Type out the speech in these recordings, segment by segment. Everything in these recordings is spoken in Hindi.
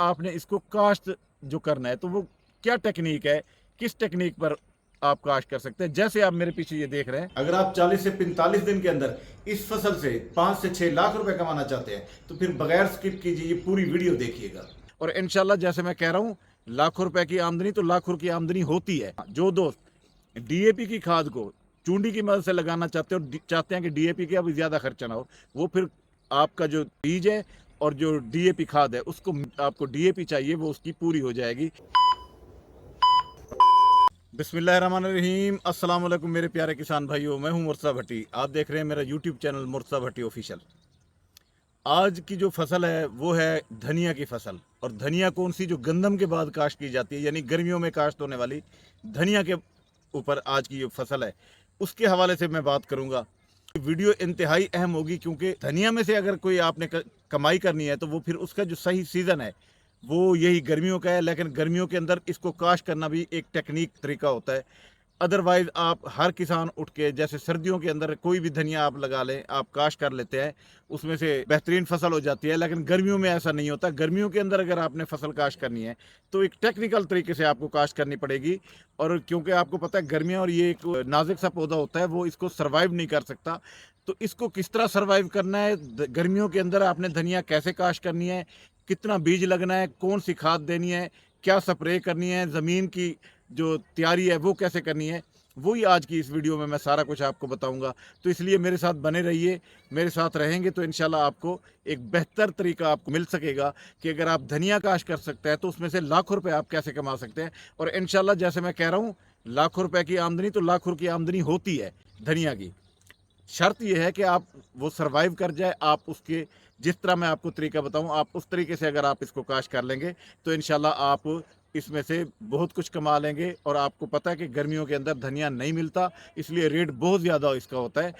आपने इसको काश्त जो करना है तो वो क्या टेक्निक है, किस टेक्निक पर आप काश्त कर सकते हैं। जैसे आप मेरे पीछे ये देख रहे हैं, अगर आप 40 से 45 दिन के अंदर इस फसल से 5 से 6 लाख रुपए कमाना चाहते हैं तो फिर बगैर स्किप कीजिए, ये पूरी वीडियो देखिएगा। और इंशाल्लाह जैसे मैं कह रहा हूं, लाखों रुपए की आमदनी तो लाखों की आमदनी होती है। जो दोस्त डीएपी की खाद को चूंडी की मदद से लगाना चाहते हो, चाहते हैं कि डीएपी का भी ज्यादा खर्चा ना हो, वो फिर आपका जो बीज है और जो डीएपी खाद है उसको आपको डीएपी चाहिए, वो उसकी पूरी हो जाएगी। बिस्मिल्लाहिर्रहमानिर्रहीम, अस्सलाम वालेकुम मेरे प्यारे किसान भाइयों, मैं हूं मुर्तज़ा भट्टी। आप देख रहे हैं मेरा यूट्यूब चैनल मुर्तज़ा भट्टी ऑफिशियल। आज की जो फसल है वो है धनिया की फसल। और धनिया कौन सी, जो गंदम के बाद काश्त की जाती है, यानी गर्मियों में काश्त होने वाली धनिया के ऊपर आज की जो फसल है उसके हवाले से मैं बात करूंगा। वीडियो इंतहाई अहम होगी, क्योंकि धनिया में से अगर कोई आपने कमाई करनी है तो वो फिर उसका जो सही सीज़न है वो यही गर्मियों का है। लेकिन गर्मियों के अंदर इसको काश्त करना भी एक टेक्निक तरीका होता है। अदरवाइज आप हर किसान उठ के, जैसे सर्दियों के अंदर कोई भी धनिया आप लगा लें, आप काश्त कर लेते हैं, उसमें से बेहतरीन फसल हो जाती है। लेकिन गर्मियों में ऐसा नहीं होता। गर्मियों के अंदर अगर आपने फसल काश्त करनी है तो एक टेक्निकल तरीके से आपको काश्त करनी पड़ेगी। और क्योंकि आपको पता है गर्मियाँ और ये एक नाजुक सा पौधा होता है, वो इसको सर्वाइव नहीं कर सकता। तो इसको किस तरह सर्वाइव करना है, गर्मियों के अंदर आपने धनिया कैसे काश्त करनी है, कितना बीज लगना है, कौन सी खाद देनी है, क्या स्प्रे करनी है, ज़मीन की जो तैयारी है वो कैसे करनी है, वही आज की इस वीडियो में मैं सारा कुछ आपको बताऊंगा। तो इसलिए मेरे साथ बने रहिए। मेरे साथ रहेंगे तो इंशाल्लाह आपको एक बेहतर तरीका आपको मिल सकेगा कि अगर आप धनिया काश्त कर सकते हैं तो उसमें से लाखों रुपए आप कैसे कमा सकते हैं। और इंशाल्लाह जैसे मैं कह रहा हूँ, लाखों रुपए की आमदनी तो लाखों की आमदनी होती है धनिया की। शर्त यह है कि आप वो सरवाइव कर जाए। आप उसके, जिस तरह मैं आपको तरीका बताऊं, आप उस तरीके से अगर आप इसको काश्त कर लेंगे तो इंशाल्लाह आप इसमें से बहुत कुछ कमा लेंगे। और आपको पता है कि गर्मियों के अंदर धनिया नहीं मिलता, इसलिए रेट बहुत ज़्यादा इसका होता है।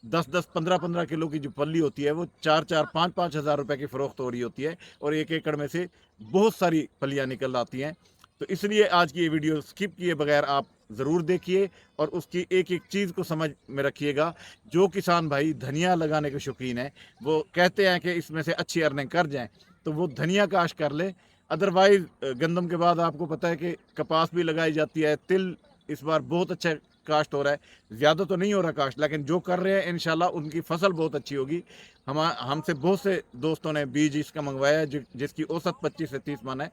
10-10, 15-15 किलो की जो पल्ली होती है वो 4-4, 5-5 हज़ार रुपए की फ़रोख्त हो रही होती है। और एक एकड़ में से बहुत सारी पल्लियाँ निकल आती हैं। तो इसलिए आज की ये वीडियो स्किप किए बगैर आप ज़रूर देखिए और उसकी एक एक चीज़ को समझ में रखिएगा। जो किसान भाई धनिया लगाने के शौकीन हैं, वो कहते हैं कि इसमें से अच्छी अर्निंग कर जाएं, तो वो धनिया काश्त कर लें। अदरवाइज़ गंदम के बाद आपको पता है कि कपास भी लगाई जाती है। तिल इस बार बहुत अच्छा काश्त हो रहा है, ज़्यादा तो नहीं हो रहा काश्त, लेकिन जो कर रहे हैं इंशाल्लाह उनकी फसल बहुत अच्छी होगी। हमसे बहुत से दोस्तों ने बीज इसका मंगवाया है, जिसकी औसत 25 से 30 मन है,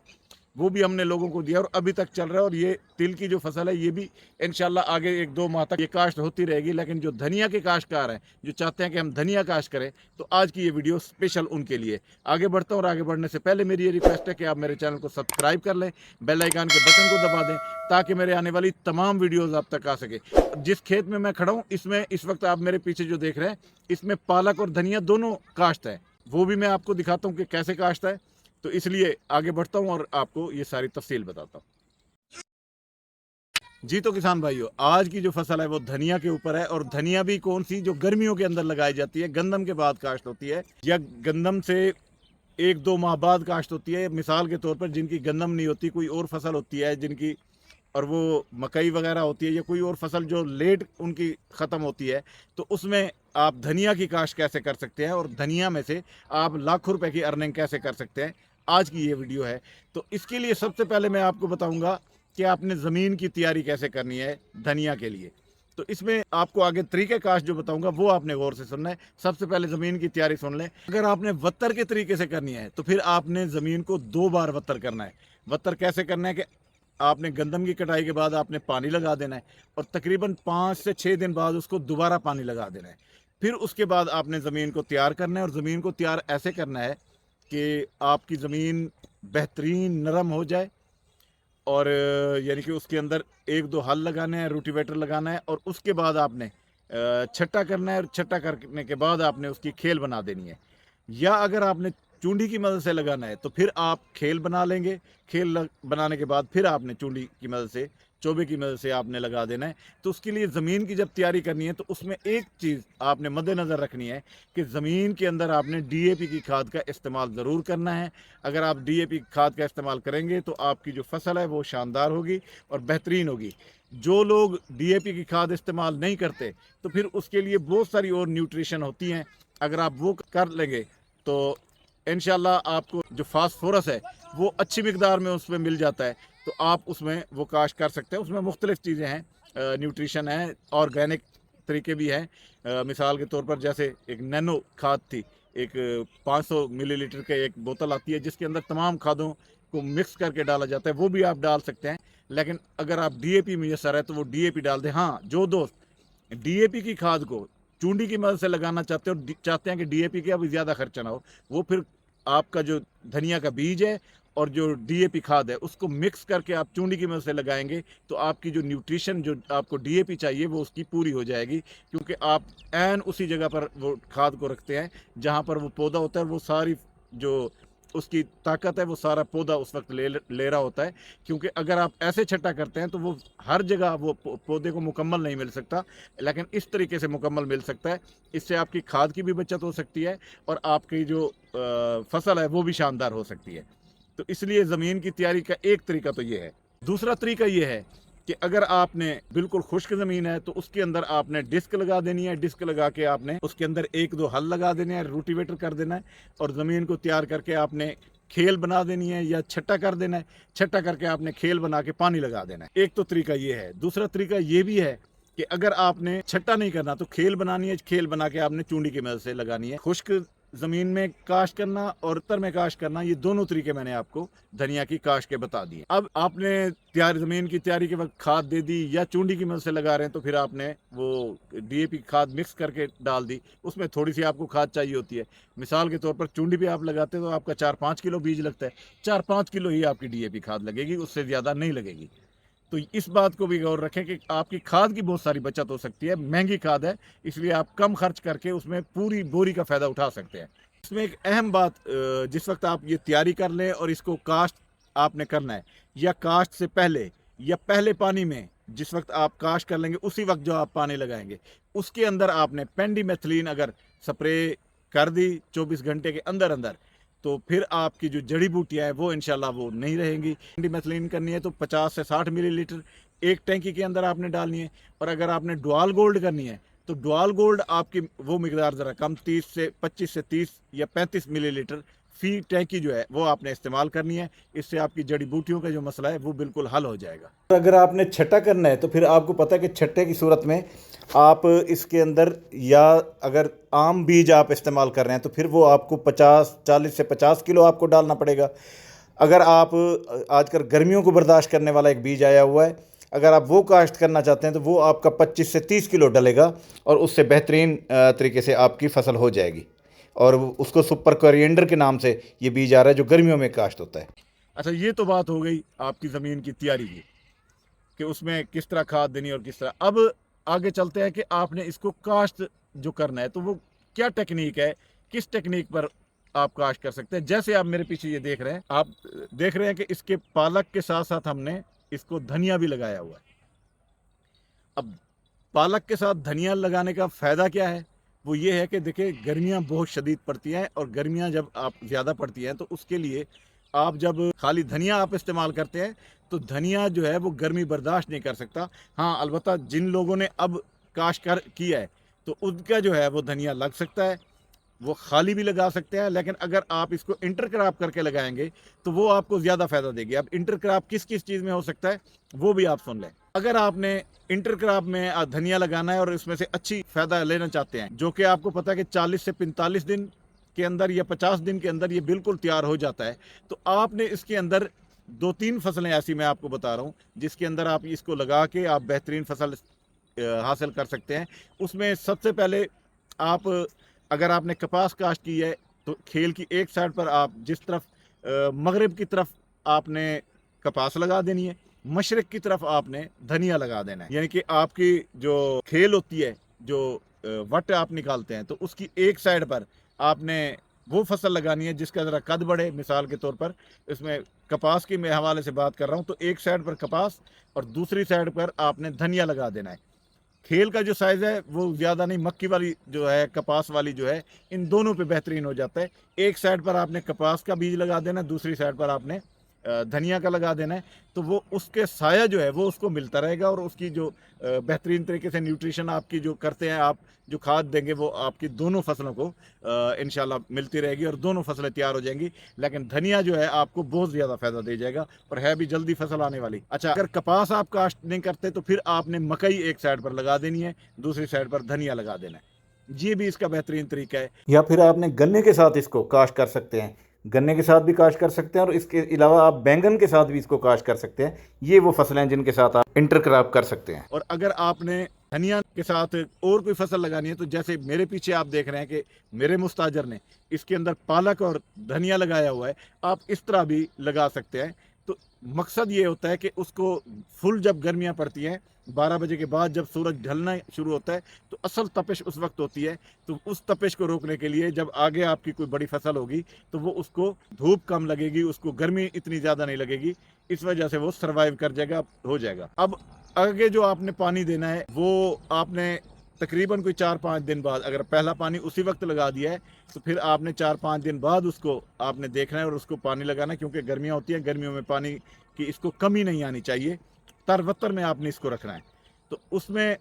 वो भी हमने लोगों को दिया और अभी तक चल रहा है। और ये तिल की जो फसल है ये भी इंशाल्लाह आगे 1-2 माह तक ये काश्त होती रहेगी। लेकिन जो धनिया के काश्तकार हैं, जो चाहते हैं कि हम धनिया काश्त करें, तो आज की ये वीडियो स्पेशल उनके लिए। आगे बढ़ता हूँ और आगे बढ़ने से पहले मेरी ये रिक्वेस्ट है कि आप मेरे चैनल को सब्सक्राइब कर लें, बेल आइकन के बटन को दबा दें, ताकि मेरे आने वाली तमाम वीडियोज़ आप तक आ सके। जिस खेत में मैं खड़ा हूँ इसमें इस वक्त आप मेरे पीछे जो देख रहे हैं, इसमें पालक और धनिया दोनों काश्त है। वो भी मैं आपको दिखाता हूँ कि कैसे काश्त है। तो इसलिए आगे बढ़ता हूं और आपको ये सारी तफसील बताता हूं। जी तो किसान भाइयों, आज की जो फसल है वो धनिया के ऊपर है। और धनिया भी कौन सी, जो गर्मियों के अंदर लगाई जाती है, गंदम के बाद काश्त होती है, या गंदम से 1-2 माह बाद काश्त होती है। मिसाल के तौर पर जिनकी गंदम नहीं होती, कोई और फसल होती है जिनकी, और वो मकई वगैरह होती है, या कोई और फसल जो लेट उनकी ख़त्म होती है, तो उसमें आप धनिया की काश्त कैसे कर सकते हैं और धनिया में से आप लाखों रुपए की अर्निंग कैसे कर सकते हैं, आज की ये वीडियो है। तो इसके लिए सबसे पहले मैं आपको बताऊंगा कि आपने ज़मीन की तैयारी कैसे करनी है धनिया के लिए। तो इसमें आपको आगे तरीके काश्त जो बताऊंगा वो आपने गौर से सुनना है। सबसे पहले ज़मीन की तैयारी सुन लें। अगर आपने वत्तर के तरीके से करनी है तो फिर आपने ज़मीन को 2 बार वत्तर करना है। वत्तर कैसे करना है कि आपने गंदम की कटाई के बाद आपने पानी लगा देना है, और तकरीबन 5 से 6 दिन बाद उसको दोबारा पानी लगा देना है। फिर उसके बाद आपने ज़मीन को तैयार करना है। और ज़मीन को तैयार ऐसे करना है कि आपकी ज़मीन बेहतरीन नरम हो जाए, और यानी कि उसके अंदर 1-2 हल लगाने हैं, रोटिवेटर लगाना है, और उसके बाद आपने छट्टा करना है। और छट्टा करने के बाद आपने उसकी खेल बना देनी है। या अगर आपने चूंडी की मदद से लगाना है तो फिर आप खेल बना लेंगे। बनाने के बाद फिर आपने चूंडी की मदद से, चोबे की मदद से आपने लगा देना है। तो उसके लिए ज़मीन की जब तैयारी करनी है तो उसमें एक चीज़ आपने मद्देनज़र रखनी है कि ज़मीन के अंदर आपने डीएपी की खाद का इस्तेमाल ज़रूर करना है। अगर आप डीएपी खाद का इस्तेमाल करेंगे तो आपकी जो फसल है वो शानदार होगी और बेहतरीन होगी। जो लोग डीएपी की खाद इस्तेमाल नहीं करते तो फिर उसके लिए बहुत सारी और न्यूट्रिशन होती हैं। अगर आप वो कर लेंगे तो इंशाल्लाह आपको जो फास्फोरस है वो अच्छी मिकदार में उसमें मिल जाता है, तो आप उसमें वो काश्त कर सकते हैं। उसमें मुख्तलिफ़ चीज़ें हैं, न्यूट्रिशन है, ऑर्गेनिक तरीके भी हैं। मिसाल के तौर पर जैसे एक नैनो खाद थी, एक 500 मिलीलीटर के एक बोतल आती है जिसके अंदर तमाम खादों को मिक्स करके डाला जाता है, वो भी आप डाल सकते हैं। लेकिन अगर आप डीएपी मुयसर है तो वो डीएपी डाल दें। हाँ, जो दोस्त डीएपी की खाद को चूंडी की मदद से लगाना चाहते हो, चाहते हैं कि डीएपी का भी ज़्यादा खर्चा ना हो, वो फिर आपका जो धनिया का बीज है और जो डीएपी खाद है उसको मिक्स करके आप चूंडी की मदद से लगाएंगे तो आपकी जो न्यूट्रिशन जो आपको डीएपी चाहिए वो उसकी पूरी हो जाएगी, क्योंकि आप ऐन उसी जगह पर वो खाद को रखते हैं जहाँ पर वो पौधा होता है। वो सारी जो उसकी ताकत है वो सारा पौधा उस वक्त ले रहा होता है, क्योंकि अगर आप ऐसे छट्टा करते हैं तो वो हर जगह वो पौधे को मुकम्मल नहीं मिल सकता, लेकिन इस तरीके से मुकम्मल मिल सकता है। इससे आपकी खाद की भी बचत हो सकती है और आपकी जो फसल है वो भी शानदार हो सकती है। तो इसलिए ज़मीन की तैयारी का एक तरीका तो ये है। दूसरा तरीका ये है कि अगर आपने बिल्कुल खुश्क ज़मीन है तो उसके अंदर आपने डिस्क लगा देनी है। डिस्क लगा के आपने उसके अंदर 1-2 हल लगा देने हैं, रूटिवेटर कर देना है और ज़मीन को तैयार करके आपने खेल बना देनी है या छट्टा कर देना है। छट्टा करके आपने खेल बना के पानी लगा देना है। एक तो तरीका ये है। दूसरा तरीका ये भी है कि अगर आपने छट्टा नहीं करना तो खेल बनानी है। खेल बना के आपने चूंडी की मदद से लगानी है। खुश्क ज़मीन में काश्त करना और उत्तर में काश्त करना, ये दोनों तरीके मैंने आपको धनिया की काश्त के बता दिए। अब आपने तैयार ज़मीन की तैयारी के वक्त खाद दे दी या चूंडी की मदद से लगा रहे हैं तो फिर आपने वो डीएपी खाद मिक्स करके डाल दी। उसमें थोड़ी सी आपको खाद चाहिए होती है। मिसाल के तौर पर चूंडी पे आप लगाते हैं तो आपका 4-5 किलो बीज लगता है, 4-5 किलो ही आपकी डीएपी खाद लगेगी, उससे ज़्यादा नहीं लगेगी। तो इस बात को भी गौर रखें कि आपकी खाद की बहुत सारी बचत हो सकती है। महंगी खाद है, इसलिए आप कम खर्च करके उसमें पूरी बोरी का फ़ायदा उठा सकते हैं। इसमें एक अहम बात, जिस वक्त आप ये तैयारी कर लें और इसको काश्त आपने करना है या काश्त से पहले या पहले पानी में, जिस वक्त आप काश्त कर लेंगे उसी वक्त जो आप पानी लगाएंगे उसके अंदर आपने पेंडिमेथिलीन अगर स्प्रे कर दी 24 घंटे के अंदर अंदर, तो फिर आपकी जो जड़ी बूटियाँ हैं वो इंशाल्लाह वो नहीं रहेंगी। पेंडिमेथिलीन करनी है तो 50 से 60 मिलीलीटर एक टैंकी के अंदर आपने डालनी है। और अगर आपने डुआल गोल्ड करनी है तो डुआल गोल्ड आपकी वो मिकदार ज़रा कम, 25 से 30 या 35 मिलीलीटर फी टैंकी जो है वो आपने इस्तेमाल करनी है। इससे आपकी जड़ी बूटियों का जो मसला है वो बिल्कुल हल हो जाएगा। अगर आपने छट्टा करना है तो फिर आपको पता है कि छट्टे की सूरत में आप इसके अंदर, या अगर आम बीज आप इस्तेमाल कर रहे हैं तो फिर वो आपको 40 से 50 किलो आपको डालना पड़ेगा। अगर आप आजकल गर्मियों को बर्दाश्त करने वाला एक बीज आया हुआ है, अगर आप वो काश्त करना चाहते हैं तो वो आपका 25 से 30 किलो डलेगा और उससे बेहतरीन तरीके से आपकी फसल हो जाएगी। और उसको सुपर कोरिएंडर के नाम से ये बीज आ रहा है जो गर्मियों में काश्त होता है। अच्छा, ये तो बात हो गई आपकी ज़मीन की तैयारी की कि उसमें किस तरह खाद देनी और किस तरह। अब आगे चलते हैं कि आपने इसको काश्त जो करना है तो वो क्या टेक्निक है, किस टेक्निक पर आप काश्त कर सकते हैं। जैसे आप मेरे पीछे ये देख रहे हैं, आप देख रहे हैं कि इसके पालक के साथ साथ हमने इसको धनिया भी लगाया हुआ है। अब पालक के साथ धनिया लगाने का फ़ायदा क्या है? वो ये है कि देखिए, गर्मियाँ बहुत शदीद पड़ती हैं और गर्मियाँ जब आप ज़्यादा पड़ती हैं तो उसके लिए आप जब खाली धनिया आप इस्तेमाल करते हैं तो धनिया जो है वो गर्मी बर्दाश्त नहीं कर सकता। हाँ, अलबत्ता जिन लोगों ने अब काश्त किया है तो उनका जो है वो धनिया लग सकता है, वो खाली भी लगा सकते हैं। लेकिन अगर आप इसको इंटरक्रॉप करके लगाएंगे तो वो आपको ज़्यादा फ़ायदा देगी। अब इंटरक्रॉप किस किस चीज़ में हो सकता है वो भी आप सुन लें। अगर आपने इंटरक्रॉप में धनिया लगाना है और इसमें से अच्छी फ़ायदा लेना चाहते हैं, जो कि आपको पता है कि 40 से 45 दिन के अंदर या 50 दिन के अंदर ये बिल्कुल तैयार हो जाता है, तो आपने इसके अंदर 2-3 फसलें ऐसी मैं आपको बता रहा हूँ जिसके अंदर आप इसको लगा के आप बेहतरीन फसल हासिल कर सकते हैं। उसमें सबसे पहले आप, अगर आपने कपास काश्त की है तो खेल की एक साइड पर आप जिस तरफ मगरिब की तरफ आपने कपास लगा देनी है, मशरक़ की तरफ आपने धनिया लगा देना है। यानी कि आपकी जो खेल होती है, जो वट आप निकालते हैं, तो उसकी एक साइड पर आपने वो फसल लगानी है जिसका ज़रा कद बढ़े। मिसाल के तौर पर इसमें कपास की मैं हवाले से बात कर रहा हूँ, तो एक साइड पर कपास और दूसरी साइड पर आपने धनिया लगा देना है। खेल का जो साइज़ है वो ज़्यादा नहीं, मक्की वाली जो है, कपास वाली जो है, इन दोनों पे बेहतरीन हो जाता है। एक साइड पर आपने कपास का बीज लगा देना, दूसरी साइड पर आपने धनिया का लगा देना है, तो वो उसके साया जो है वो उसको मिलता रहेगा और उसकी जो बेहतरीन तरीके से न्यूट्रिशन आपकी जो करते हैं आप, जो खाद देंगे वो आपकी दोनों फसलों को इंशाल्लाह मिलती रहेगी और दोनों फसलें तैयार हो जाएंगी। लेकिन धनिया जो है आपको बहुत ज़्यादा फ़ायदा दे जाएगा और है भी जल्दी फसल आने वाली। अच्छा, अगर कपास आप काश्त नहीं करते तो फिर आपने मकई एक साइड पर लगा देनी है, दूसरी साइड पर धनिया लगा देना है। ये भी इसका बेहतरीन तरीका है। या फिर आपने गन्ने के साथ इसको काश्त कर सकते हैं, गन्ने के साथ भी काश्त कर सकते हैं और इसके अलावा आप बैंगन के साथ भी इसको काश्त कर सकते हैं। ये वो फसलें हैं जिनके साथ आप इंटरक्रॉप कर सकते हैं। और अगर आपने धनिया के साथ और कोई फसल लगानी है तो जैसे मेरे पीछे आप देख रहे हैं कि मेरे मुस्ताजर ने इसके अंदर पालक और धनिया लगाया हुआ है, आप इस तरह भी लगा सकते हैं। तो मकसद ये होता है कि उसको फुल जब गर्मियाँ पड़ती हैं 12 बजे के बाद जब सूरज ढलना शुरू होता है तो असल तपिश उस वक्त होती है। तो उस तपिश को रोकने के लिए जब आगे आपकी कोई बड़ी फसल होगी तो वो उसको धूप कम लगेगी, उसको गर्मी इतनी ज़्यादा नहीं लगेगी, इस वजह से वो सर्वाइव कर जाएगा, हो जाएगा। अब आगे जो आपने पानी देना है वो आपने तकरीबन कोई 4-5 दिन बाद, अगर पहला पानी उसी वक्त लगा दिया है तो फिर आपने 4-5 दिन बाद उसको आपने देखना है और उसको पानी लगाना है, क्योंकि गर्मियाँ होती हैं, गर्मियों में पानी की इसको कमी नहीं आनी चाहिए। तरवत्तर में आपने इसको रखना है, तो उसमें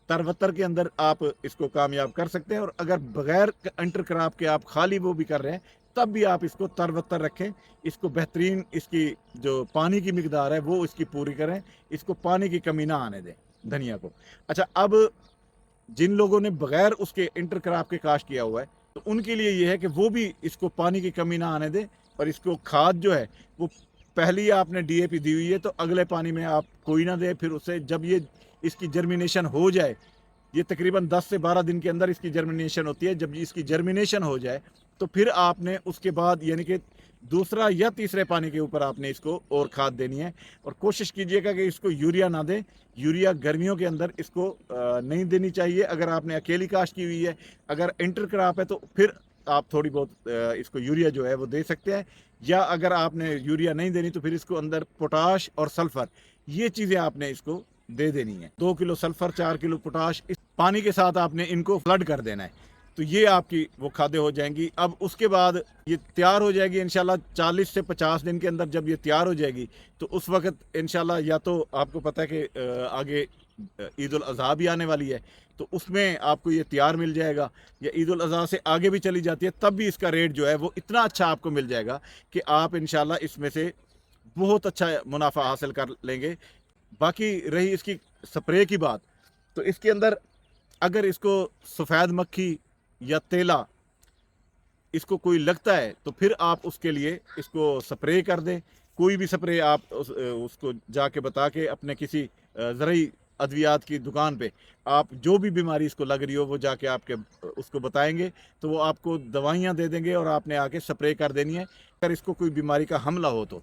तरवत्तर के अंदर आप इसको कामयाब कर सकते हैं। और अगर बगैर इंटरक्रॉप के आप खाली वो भी कर रहे हैं तब भी आप इसको तरवत्तर रखें, इसको बेहतरीन इसकी जो पानी की मिकदार है वो इसकी पूरी करें, इसको पानी की कमी ना आने दें धनिया को। अच्छा, अब जिन लोगों ने बगैर उसके इंटरक्रॉप के काश्त किया हुआ है तो उनके लिए ये है कि वो भी इसको पानी की कमी ना आने दें और इसको खाद जो है वो पहली आपने डीएपी दी हुई है तो अगले पानी में आप कोई ना दे। फिर उससे जब ये इसकी जर्मिनेशन हो जाए, ये तकरीबन 10 से 12 दिन के अंदर इसकी जर्मिनेशन होती है, जब इसकी जर्मिनेशन हो जाए तो फिर आपने उसके बाद यानी कि दूसरा या तीसरे पानी के ऊपर आपने इसको और खाद देनी है। और कोशिश कीजिएगा कि इसको यूरिया ना दें, यूरिया गर्मियों के अंदर इसको नहीं देनी चाहिए। अगर आपने अकेली काश्त की हुई है, अगर इंटरक्रॉप है तो फिर आप थोड़ी बहुत इसको यूरिया जो है वो दे सकते हैं, या अगर आपने यूरिया नहीं देनी तो फिर इसको अंदर पोटाश और सल्फर ये चीज़ें आपने इसको दे देनी है। 2 किलो सल्फर, 4 किलो पोटाश इस पानी के साथ आपने इनको फ्लड कर देना है, तो ये आपकी वो खादें हो जाएंगी। अब उसके बाद ये तैयार हो जाएगी इंशाल्लाह 40 से 50 दिन के अंदर। जब ये तैयार हो जाएगी तो उस वक्त इंशाल्लाह, या तो आपको पता है कि आगे ईद उल अज़हा भी आने वाली है तो उसमें आपको ये तैयार मिल जाएगा, या ईद उल अज़हा से आगे भी चली जाती है तब भी इसका रेट जो है वो इतना अच्छा आपको मिल जाएगा कि आप इंशाल्लाह इसमें से बहुत अच्छा मुनाफा हासिल कर लेंगे। बाकी रही इसकी स्प्रे की बात, तो इसके अंदर अगर इसको सफ़ेद मक्खी या तेला इसको कोई लगता है तो फिर आप उसके लिए इसको स्प्रे कर दें। कोई भी स्प्रे आप उसको जाके बता के अपने किसी ज़रूरी अद्वियात की दुकान पे आप जो भी बीमारी इसको लग रही हो वो जाके आपके उसको बताएंगे तो वो आपको दवाइयाँ दे देंगे और आपने आके स्प्रे कर देनी है। अगर इसको कोई बीमारी का हमला हो तो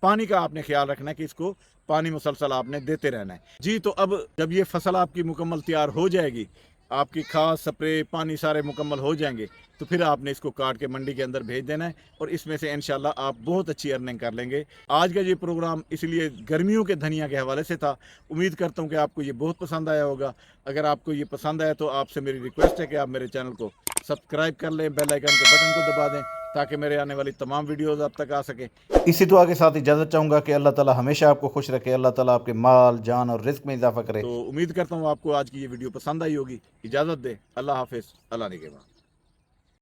पानी का आपने ख्याल रखना है कि इसको पानी मुसलसल आपने देते रहना है जी। तो अब जब ये फसल आपकी मुकम्मल तैयार हो जाएगी, आपकी खाद स्प्रे पानी सारे मुकम्मल हो जाएंगे तो फिर आपने इसको काट के मंडी के अंदर भेज देना है और इसमें से इंशाल्लाह आप बहुत अच्छी अर्निंग कर लेंगे। आज का ये प्रोग्राम इसलिए गर्मियों के धनिया के हवाले से था। उम्मीद करता हूँ कि आपको ये बहुत पसंद आया होगा। अगर आपको ये पसंद आया तो आपसे मेरी रिक्वेस्ट है कि आप मेरे चैनल को सब्सक्राइब कर लें, बेल आइकन के बटन को दबा दें ताकि मेरे आने वाली तमाम वीडियोज़ आप तक आ सकें। इसी दुआ के साथ इजाज़त चाहूँगा कि अल्लाह ताला हमेशा आपको खुश रखे, अल्लाह ताला आपके माल जान और रिस्क में इजाफा करे। तो उम्मीद करता हूँ आपको आज की ये वीडियो पसंद आई होगी। इजाज़त दे, अल्लाह हाफिज़, अल्लाह निगहबान।